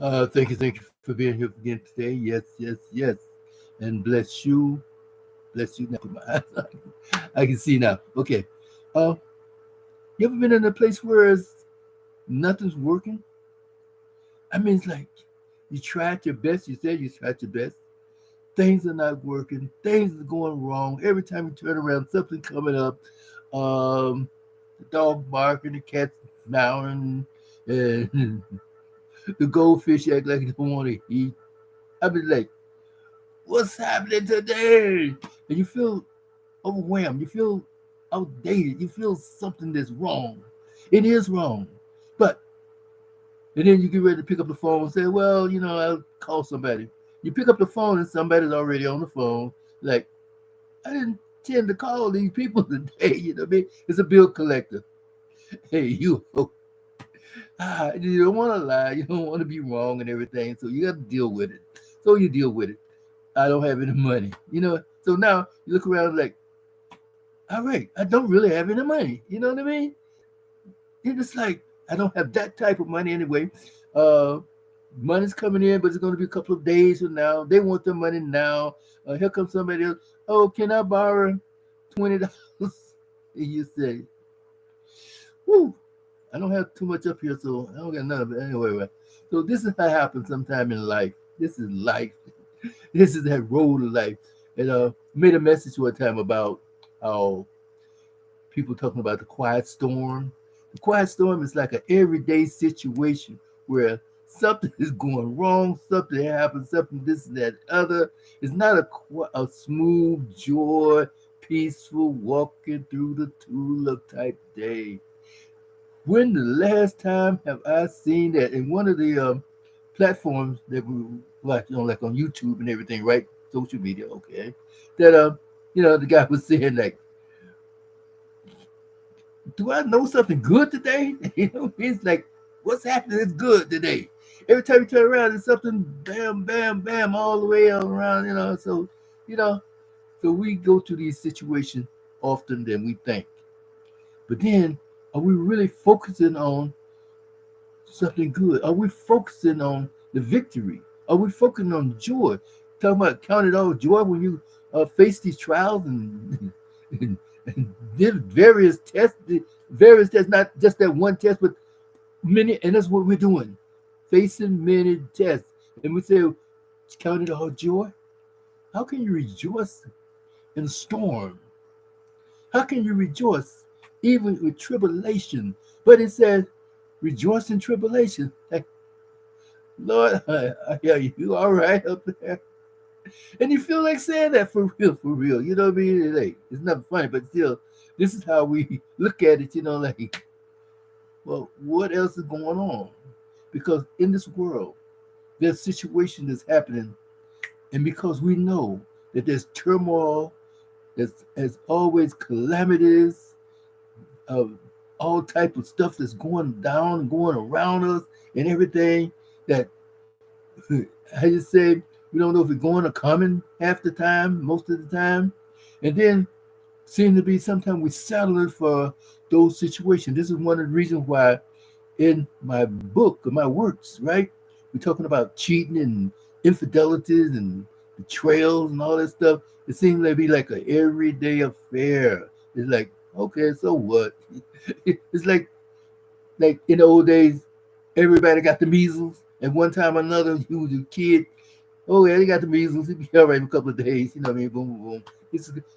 Thank you for being here again today. Yes, yes, yes. And bless you now. Put my eyes on. I can see now. Okay. Uh, you ever been in a place where nothing's working? I mean, it's like you tried your best. You said you tried your best. Things are not working. Things are going wrong. Every time you turn around, something coming up. Um, the dog barking, the cat's meowing, and the goldfish act like they don't want to eat. I mean, like, what's happening today? And you feel overwhelmed. You feel outdated. You feel something that's wrong. It is wrong. But, and then you get ready to pick up the phone and say, well, I'll call somebody. You pick up the phone and somebody's already on the phone. Like, I didn't tend to call these people today. You know what I mean? It's a bill collector. Hey, you don't want to lie. You don't want to be wrong and everything. So you got to deal with it. So you deal with it. I don't have any money. So now you look around like, all right, I don't really have any money. You know what I mean? And it's like I don't have that type of money anyway. Uh, Money's coming in, but it's going to be a couple of days from now. They want their money now. Here comes somebody else. Oh, can I borrow $20? And you say, "Whoo, I don't have too much up here, so I don't got none of it anyway." Right? So this is how it happens sometime in life. This is life. This is that road of life. And made a message one time about how people talking about the quiet storm. The quiet storm is like an everyday situation where something is going wrong, something happens, something this and that other. It's not a smooth, joy, peaceful walking through the tulip type day. When the last time have I seen that in one of the platforms that we watch, like on YouTube and everything, right? Social media, okay. That the guy was saying like, do I know something good today? It's like, what's happening is good today. Every time you turn around, there's something bam, bam, bam, all the way around, you know, so we go through these situations often than we think. But then, are we really focusing on something good? Are we focusing on the victory? Are we focusing on joy? Talking about count it all joy when you face these trials and, and did various tests, not just that one test, but many, and that's what we're doing, facing many tests. And we say, count it all joy. How can you rejoice in a storm? How can you rejoice even with tribulation? But it says, rejoice in tribulation. Like, Lord, I hear you. You all right up there? And you feel like saying that for real, for real. You know what I mean? Like, it's not funny, but still, this is how we look at it, like, well, what else is going on? Because in this world, there's situation that's happening, and because we know that there's turmoil, there's always calamities of all type of stuff that's going down and going around us and everything that I just say we don't know if it's going or coming half the time, most of the time. And then seem to be sometimes we settling for those situations. This is one of the reasons why in my book, my works, right? We're talking about cheating and infidelities and betrayals and all that stuff. It seems to be like an everyday affair. It's like, okay, so what? It's like in the old days, everybody got the measles. At one time or another, you was a kid. Oh yeah, they got the measles. It'll be all right in a couple of days. You know what I mean? Boom, boom, boom.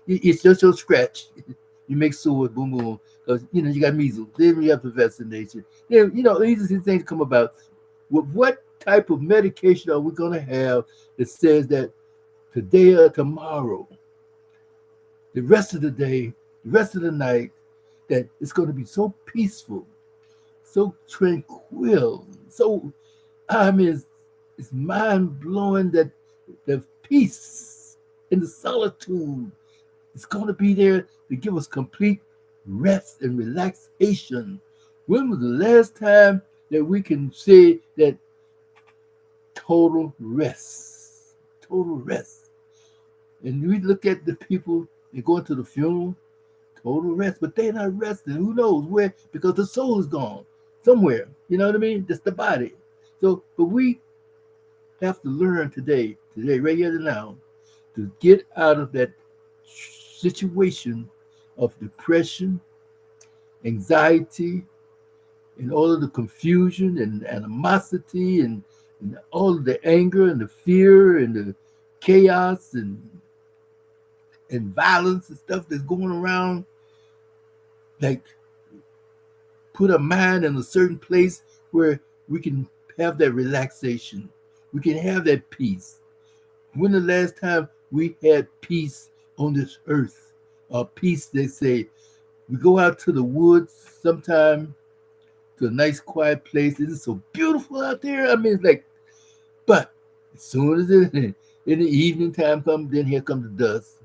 It's just your scratch. You make sore, boom, boom. Because you got measles. Then you have the vaccination. Then these are things come about. What type of medication are we gonna have that says that today or tomorrow, the rest of the day, the rest of the night, that it's going to be so peaceful, so tranquil, so I mean, it's mind blowing that the peace and the solitude is going to be there to give us complete rest and relaxation. When was the last time that we can say that total rest? Total rest. And we look at the people and go into the funeral, total rest, but they're not resting. Who knows where? Because the soul is gone somewhere. You know what I mean? Just the body. So, but we have to learn today, right here and now, to get out of that situation of depression, anxiety, and all of the confusion and animosity and all of the anger and the fear and the chaos and violence and stuff that's going around. Like, put a mind in a certain place where we can have that relaxation. We can have that peace. When the last time we had peace on this earth? Or peace, they say, we go out to the woods sometime, to a nice quiet place. It is so beautiful out there. I mean, it's like, but as soon as in the evening time comes, then here comes the dust.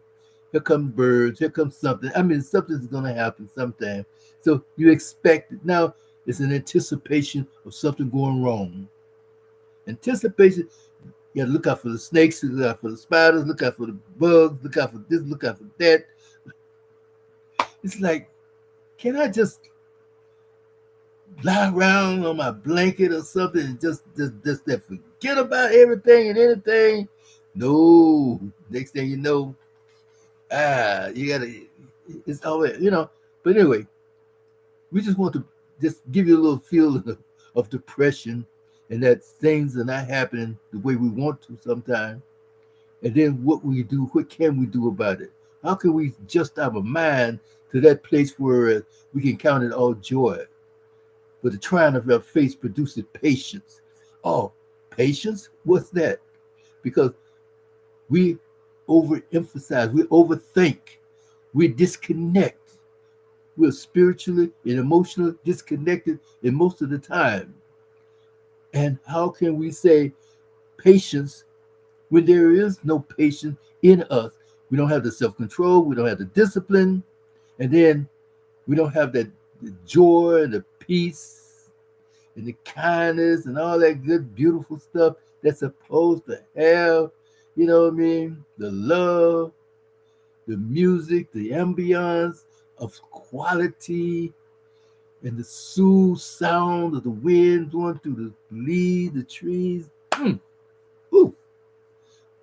Here comes birds. Here comes something. I mean, something's going to happen sometime. So you expect it. Now it's an anticipation of something going wrong. Anticipation. You got to look out for the snakes, look out for the spiders, look out for the bugs, look out for this, look out for that. It's like, can I just lie around on my blanket or something and just that forget about everything and anything? No. Next thing you know, you gotta. It's always. But anyway, we just want to just give you a little feeling of depression and that things are not happening the way we want to sometimes. And then what can we do about it? How can we adjust our mind to that place where we can count it all joy? But the trying of our faith produces patience. Oh, patience? What's that? Because we overemphasize, we overthink, we disconnect. We're spiritually and emotionally disconnected in most of the time. And how can we say patience when there is no patience in us? We don't have the self-control, we don't have the discipline, and then we don't have that the joy and the peace and the kindness and all that good, beautiful stuff that's supposed to have, you know what I mean? The love, the music, the ambiance of quality, and the soothe sound of the wind blowing through the leaves, the trees. Ooh,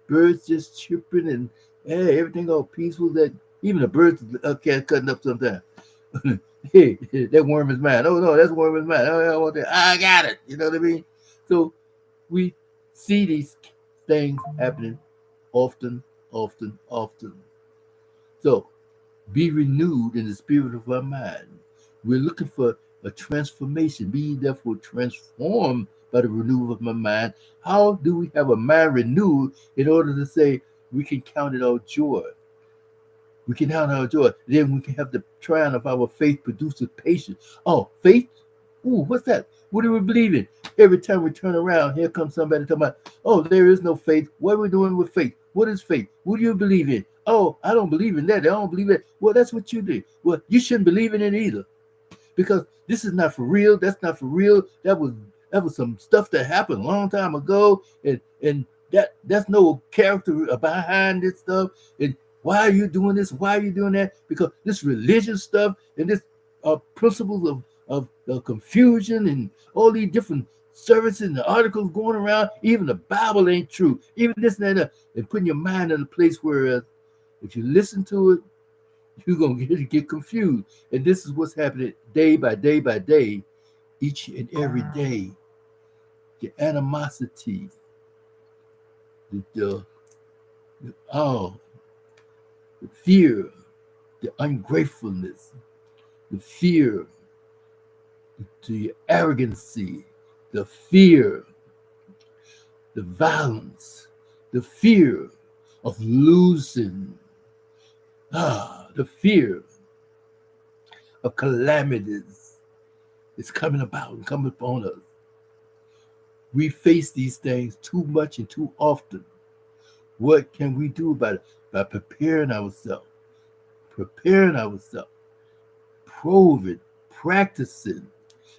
birds just chirping and hey, everything all peaceful. That even the birds can't cutting up sometimes. Hey, that worm is mine. Oh no, that's worm is mine. Oh, I want that. I got it. You know what I mean? So we see these things happening often, often, often. So be renewed in the spirit of our mind. We're looking for a transformation. Be therefore transformed by the renewal of my mind. How do we have a mind renewed in order to say we can count it all joy? We can count our joy. Then we can have the triumph of our faith produces patience. Oh, faith? Ooh, what's that? What do we believe in? Every time we turn around, here comes somebody talking about, oh, there is no faith. What are we doing with faith? What is faith? What do you believe in? Oh, I don't believe in that. I don't believe that. Well, that's what you do. Well, you shouldn't believe in it either. Because this is not for real. That's not for real. That was some stuff that happened a long time ago, and that's no character behind this stuff. And why are you doing this? Why are you doing that? Because this religious stuff and this principles of confusion and all these different services and articles going around. Even the Bible ain't true. Even this and that, and putting your mind in a place where if you listen to it, you're gonna get confused. And this is what's happening day by day by day, each and every day. The animosity, the oh, the fear, the ungratefulness, the fear, the arrogancy, the fear, the violence, the fear of losing, the fear of calamities is coming about and coming upon us. We face these things too much and too often. What can we do about it? By preparing ourselves, proving, practicing,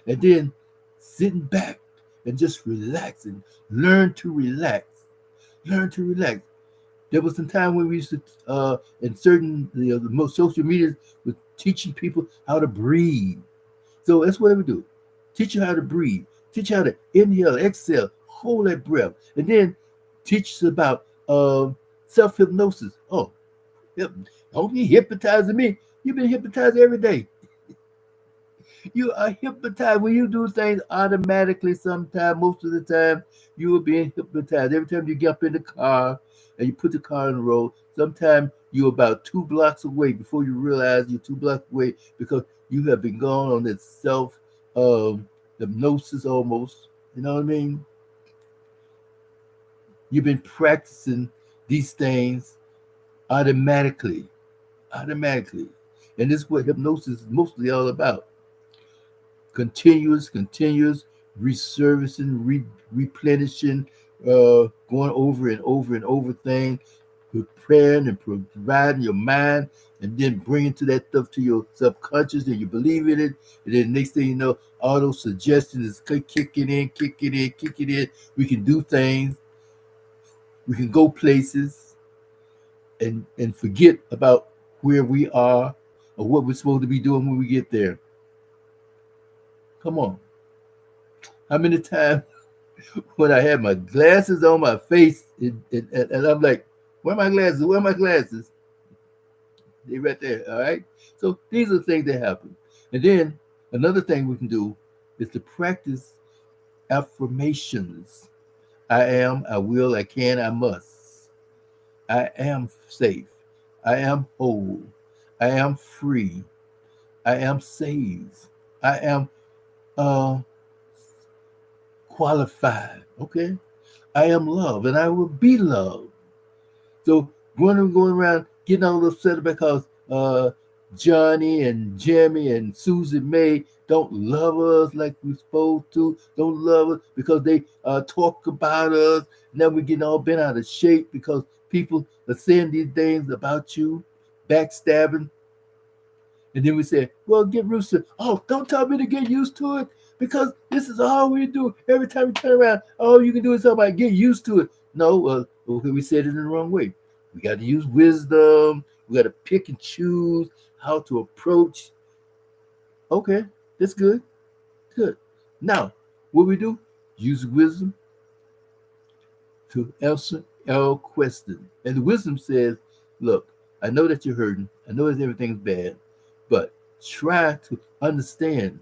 and then sitting back and just relaxing. Learn to relax. Learn to relax. There was some time when we used to, in certain the most social media, was teaching people how to breathe. So that's what we do. Teach you how to breathe. Teach you how to inhale, exhale. hold that breath, and then teach us about self hypnosis. Oh, don't be hypnotizing me. You've been hypnotized every day. You are hypnotized when you do things automatically. Sometimes, most of the time, you are being hypnotized. Every time you get up in the car and you put the car on the road, sometimes you're about 2 blocks away before you realize you're 2 blocks away because you have been gone on this self um, hypnosis almost. You know what I mean? You've been practicing these things automatically, automatically. And this is what hypnosis is mostly all about. Continuous resurfacing, replenishing, going over and over and over things, preparing and providing your mind, and then bringing to that stuff to your subconscious, and you believe in it, and then next thing you know, all those suggestions is kicking in, kicking in, kicking in. We can do things, we can go places, and forget about where we are or what we're supposed to be doing when we get there. Come on. How many times when I had my glasses on my face, and I'm like, where are my glasses? Where are my glasses? They right there. All right. So these are the things that happen. And then another thing we can do is to practice affirmations. I am, I will, I can, I must. I am safe. I am whole. I am free. I am saved. I am uh, qualified. Okay. I am loved and I will be loved. So going around getting all upset because uh, Johnny and Jimmy and Susie May don't love us like we're supposed to, don't love us because they talk about us. Now we're getting all bent out of shape because people are saying these things about you, backstabbing. And then we say, well, get used to it. Oh, don't tell me to get used to it because this is all we do. Every time we turn around, all you can do is tell about get used to it. No, okay, we said it in the wrong way. We got to use wisdom. We got to pick and choose how to approach. Okay, that's good. Good. Now, what we do? Use wisdom to answer our question. And the wisdom says, look, I know that you're hurting. I know that everything's bad, but try to understand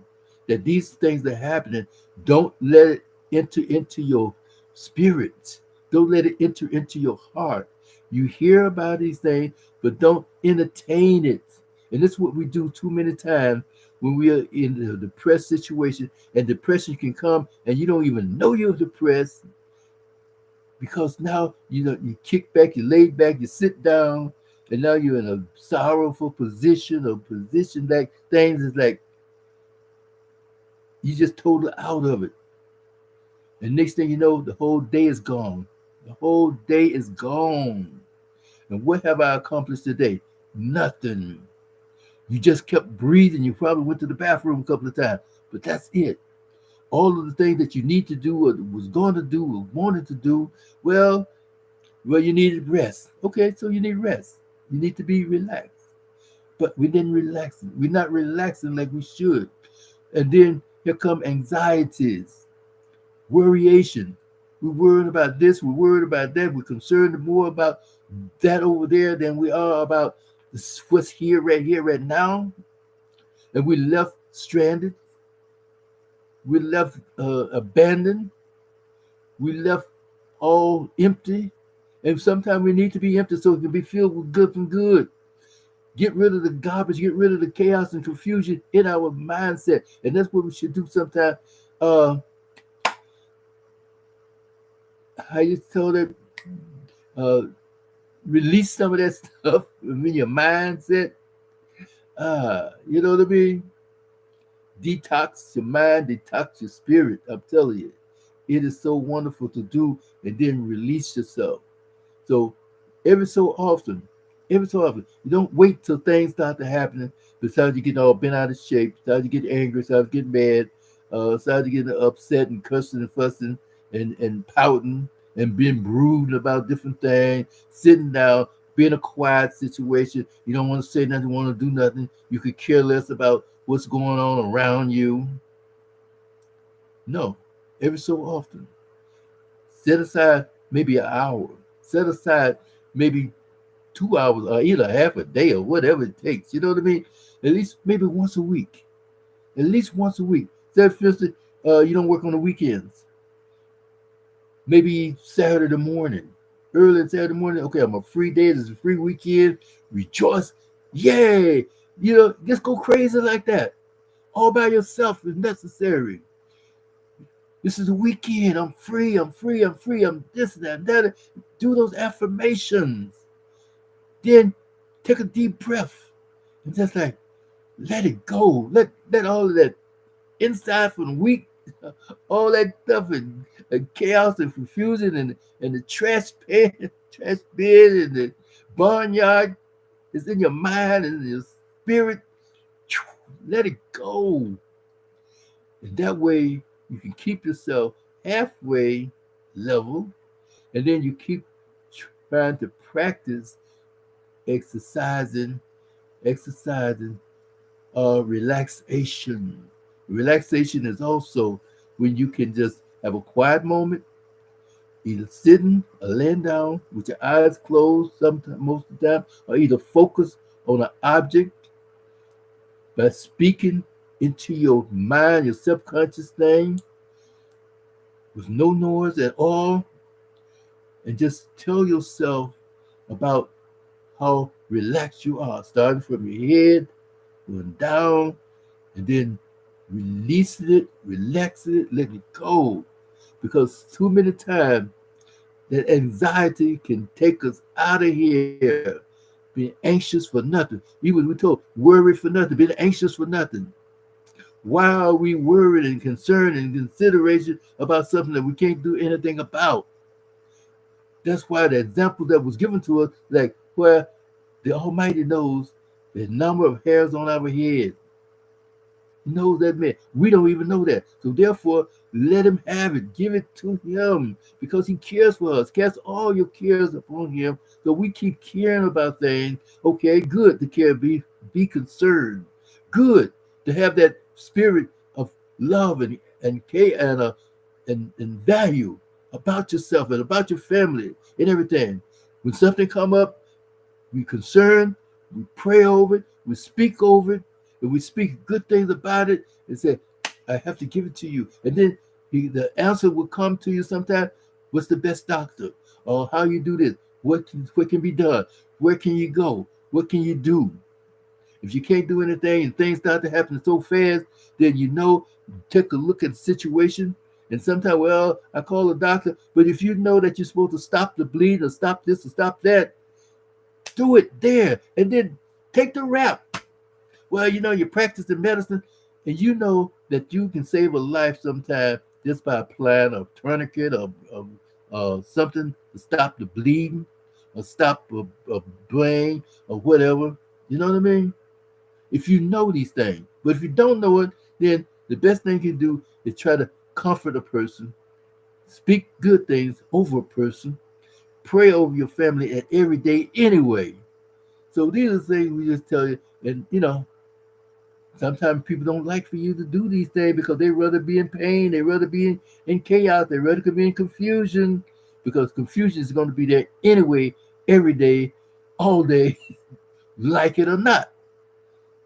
that these things that are happening, don't let it enter into your spirit. Don't let it enter into your heart. You hear about these things, but don't entertain it. And this is what we do too many times when we are in a depressed situation, and depression can come and you don't even know you're depressed because now you know you kick back, you lay back, you sit down, and now you're in a sorrowful position, a position like things is like you just totally out of it. And next thing you know, the whole day is gone. The whole day is gone. And what have I accomplished today? Nothing. You just kept breathing. You probably went to the bathroom a couple of times, but that's it. All of the things that you need to do or was going to do or wanted to do, well, you needed rest. Okay, so you need rest. You need to be relaxed. But we didn't relax. We're not relaxing like we should. And then here come anxieties, worryation. We're worried about this, we're worried about that. We're concerned more about that over there than we are about what's here, right now. And we left stranded. We left abandoned. We left all empty. And sometimes we need to be empty so it can be filled with good from good. Get rid of the garbage, get rid of the chaos and confusion in our mindset. And that's what we should do sometimes. Uh, how you told it, uh, release some of that stuff in your mindset. You know what I mean? Detox your mind, detox your spirit. I'm telling you, it is so wonderful to do and then release yourself. So every so often, you don't wait till things start to happen. Besides, you get all bent out of shape. Besides, you get angry. Besides, you get mad. Besides, you get upset and cussing and fussing and pouting and being brooding about different things. Sitting down, being a quiet situation. You don't want to say nothing. Want to do nothing. You could care less about what's going on around you. No, every so often. Set aside maybe an hour. Set aside maybe 2 hours or either half a day or whatever it takes. You know what I mean? At least maybe once a week. At least once a week. Say, for instance, you don't work on the weekends. Maybe Saturday morning, early Saturday morning. Okay, I'm a free day. This is a free weekend. Rejoice. Yay. Just go crazy like that. All by yourself if necessary. This is a weekend. I'm free. I'm free. I'm free. I'm this and that. That. Do those affirmations. Then take a deep breath and just like let it go. Let all of that inside from the week, all that stuff and chaos and confusion and the trash pan, trash bin and the barnyard is in your mind and your spirit. Let it go. And that way you can keep yourself halfway level, and then you keep trying to practice exercising, exercising relaxation. Relaxation is also when you can just have a quiet moment, either sitting or laying down with your eyes closed sometimes most of the time, or either focus on an object by speaking into your mind, your subconscious thing, with no noise at all, and just tell yourself about how relaxed you are, starting from your head, going down, and then releasing it, relaxing it, letting it go. Because too many times that anxiety can take us out of here, being anxious for nothing. Even we told worry for nothing, being anxious for nothing. Why are we worried and concerned and consideration about something that we can't do anything about? That's why the example that was given to us, like where the Almighty knows the number of hairs on our head. He knows that man. We don't even know that. So therefore, let him have it. Give it to him because he cares for us. Cast all your cares upon him. So we keep caring about things. Okay, good to care, be concerned. Good to have that spirit of love and value about yourself and about your family and everything. When something come up, we concern, we pray over it, we speak over it, and we speak good things about it and say, I have to give it to you. And then the answer will come to you sometime. What's the best doctor? Or how you do this? What can be done? Where can you go? What can you do? If you can't do anything and things start to happen so fast, then take a look at the situation. And sometimes, well, I call a doctor, but if you know that you're supposed to stop the bleed or stop this or stop that, do it there. And then take the rap. Well, you're practicing medicine and you know that you can save a life sometime just by applying a tourniquet or something to stop the bleeding or stop a brain or whatever. You know what I mean? If you know these things. But if you don't know it, then the best thing you can do is try to comfort a person, speak good things over a person, pray over your family at every day anyway. So these are things we just tell you. And, sometimes people don't like for you to do these things because they rather be in pain, they rather be in chaos, they rather be in confusion because confusion is going to be there anyway, every day, all day, like it or not.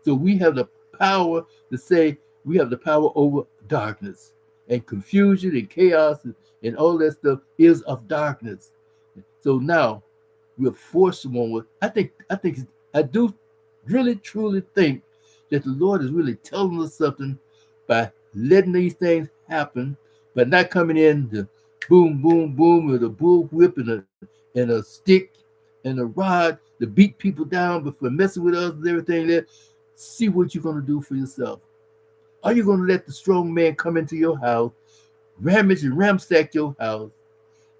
So we have the power to say we have the power over darkness and confusion and chaos and all that stuff is of darkness. So now we're forced someone. I do really truly think that the Lord is really telling us something by letting these things happen, but not coming in the boom, boom, boom with a bull whip and a stick and a rod to beat people down before messing with us and everything there. See what you're gonna do for yourself. Are you gonna let the strong man come into your house, ramage and ramsack your house,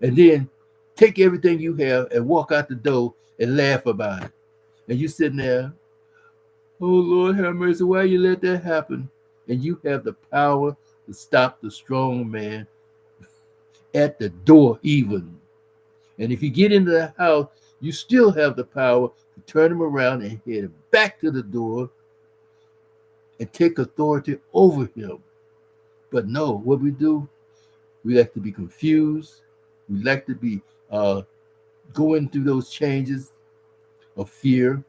and then take everything you have and walk out the door and laugh about it? And you sitting there, oh Lord have mercy, why you let that happen? And you have the power to stop the strong man at the door even. And if you get into the house, you still have the power to turn him around and head back to the door and take authority over him. But no, what we do, we like to be confused. We like to be uh, going through those changes of fear,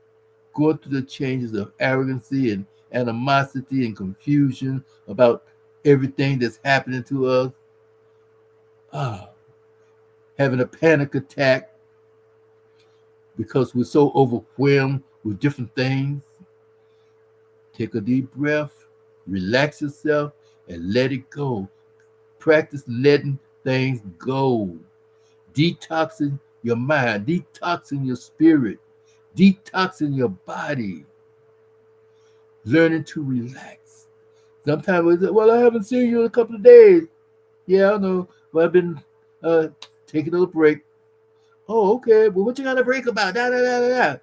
going through the changes of arrogancy and animosity and confusion about everything that's happening to us. Ah, having a panic attack because we're so overwhelmed with different things. Take a deep breath, relax yourself, and let it go. Practice letting things go. Detoxing your mind, detoxing your spirit, detoxing your body, learning to relax. Sometimes we say, well, I haven't seen you in a couple of days. Yeah, I know. Well, I've been uh, taking a little break. Oh, okay. Well, what you got to break about? Da, da, da, da, da.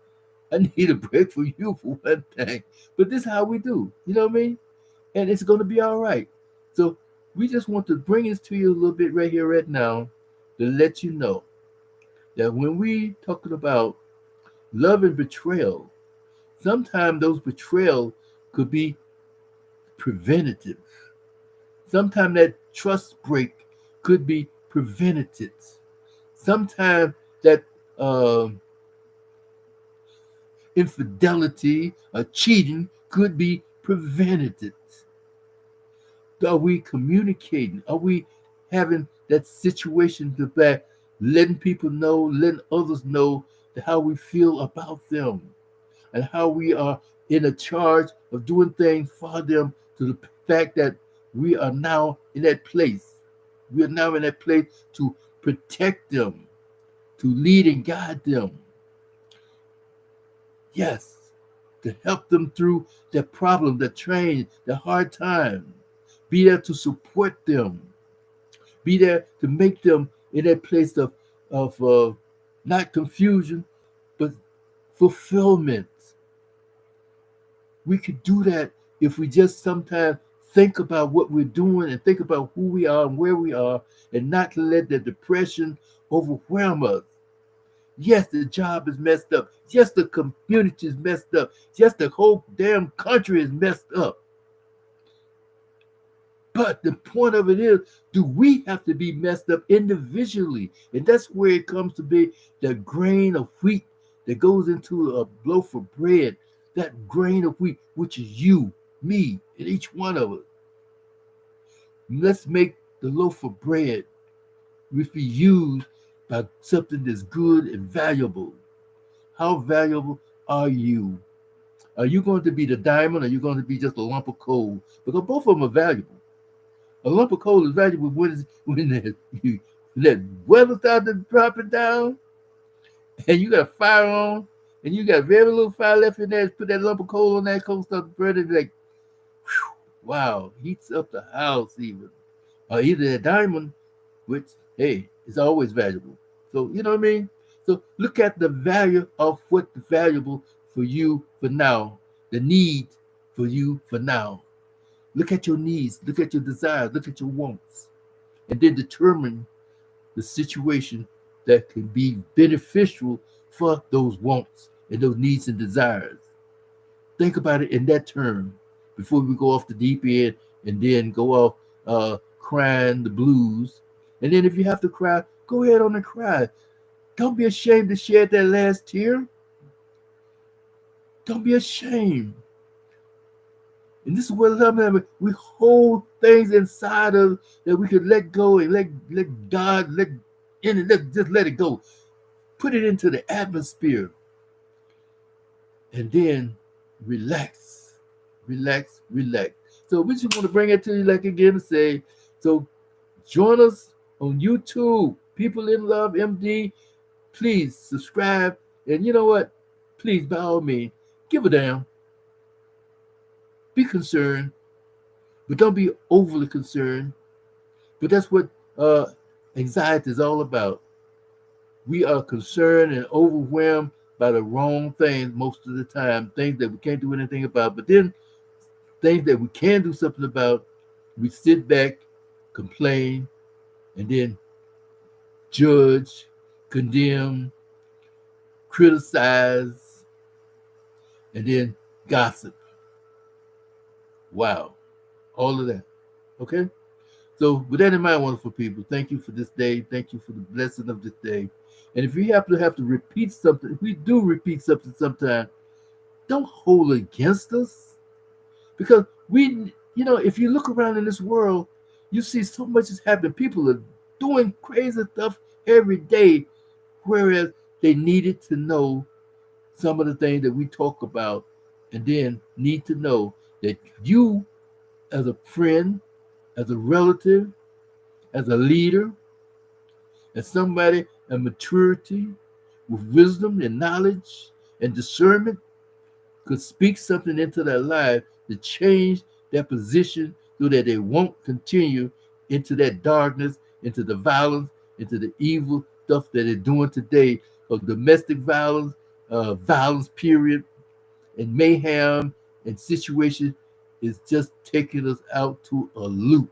I need a break for you for one thing. But this is how we do. You know what I mean? And it's going to be all right. So we just want to bring this to you a little bit right here, right now, to let you know that when we talking about love and betrayal, sometimes those betrayal could be preventative. Sometimes that trust break could be preventative. Sometimes that infidelity or cheating could be prevented. Are we communicating? Are we having that situation to back, letting people know, letting others know how we feel about them and how we are in a charge of doing things for them to the fact that we are now in that place. We are now in that place to protect them, to lead and guide them. Yes, to help them through their problem, their change, their hard time. Be there to support them. Be there to make them in that place of not confusion, but fulfillment. We could do that if we just sometimes think about what we're doing and think about who we are and where we are and not let the depression overwhelm us. Yes, the job is messed up. Yes, the community is messed up. Yes, the whole damn country is messed up. But the point of it is, do we have to be messed up individually? And that's where it comes to be the grain of wheat that goes into a loaf of bread. That grain of wheat, which is you, me, and each one of us. Let's make the loaf of bread which be used by something that's good and valuable. How valuable are you? Are you going to be the diamond or are you going to be just a lump of coal? Because both of them are valuable. A lump of coal is valuable when that weather starts dropping down and you got a fire on and you got very little fire left in there. Put that lump of coal on that coal starts burning like, whew, wow, heats up the house even. Or either a diamond, which, hey, is always valuable. So, you know what I mean? So look at the value of what's valuable for you for now, the need for you for now. Look at your needs, look at your desires, look at your wants, and then determine the situation that can be beneficial for those wants and those needs and desires. Think about it in that term before we go off the deep end and then go off crying the blues. And then if you have to cry, go ahead on and cry. Don't be ashamed to shed that last tear. Don't be ashamed. And this is what I'm having. We hold things inside of that we could let go and let God let in and just let it go. Put it into the atmosphere. And then relax. Relax, relax. So we just want to bring it to you like again and say, so join us on YouTube, People in Love MD. Please subscribe. And you know what? Please, by all means, give a damn. Be concerned, but don't be overly concerned. But that's what uh, anxiety is all about. We are concerned and overwhelmed by the wrong things most of the time, things that we can't do anything about. But then things that we can do something about, we sit back, complain, and then judge, condemn, criticize, and then gossip. Wow. All of that. Okay? So with that in mind, wonderful people, thank you for this day. Thank you for the blessing of this day. And if you have to repeat something, if we do repeat something sometime, don't hold it against us. Because if you look around in this world, you see so much is happening. People are doing crazy stuff every day, whereas they needed to know some of the things that we talk about, and then need to know that you, as a friend, as a relative, as a leader, as somebody of maturity, with wisdom and knowledge and discernment, could speak something into their life to change their position so that they won't continue into that darkness, into the violence, into the evil stuff that they're doing today of domestic violence, violence period, and mayhem and situation is just taking us out to a loop.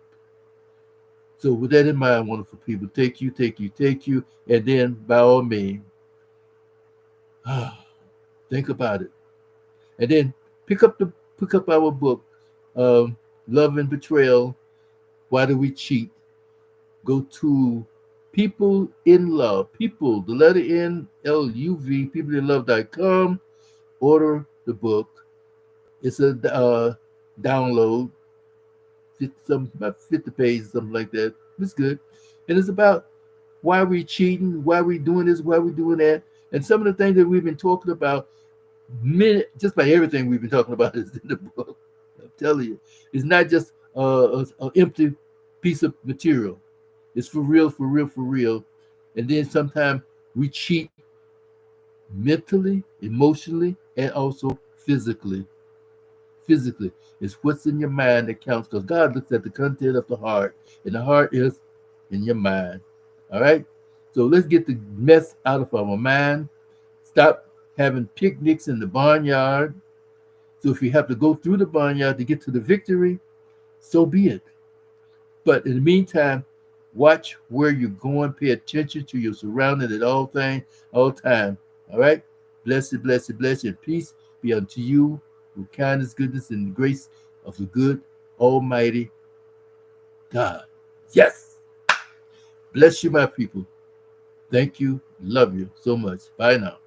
So with that in mind, wonderful people, take you, take you, take you, and then by all means, think about it. And then pick up the pick up our book, um, Love and Betrayal. Why do we cheat? Go to People in Love. People, the letter N L U V. Peopleinlove.com. Order the book. It's a download. About 50 pages, something like that. It's good, and it's about why we cheating, why we doing this, why we doing that, and some of the things that we've been talking about. Just about everything we've been talking about is in the book. I'm telling you, it's not just a empty piece of material. It's for real, for real, for real. And then sometimes we cheat mentally, emotionally, and also physically. Physically, it's what's in your mind that counts because God looks at the content of the heart, and the heart is in your mind. All right? So let's get the mess out of our mind. Stop having picnics in the barnyard. So if you have to go through the barnyard to get to the victory, so be it. But in the meantime, watch where you're going. Pay attention to your surroundings at all time. All right? Blessed, blessed, blessed, and peace be unto you with kindness, goodness, and grace of the good Almighty God. Yes. Bless you, my people. Thank you. Love you so much. Bye now.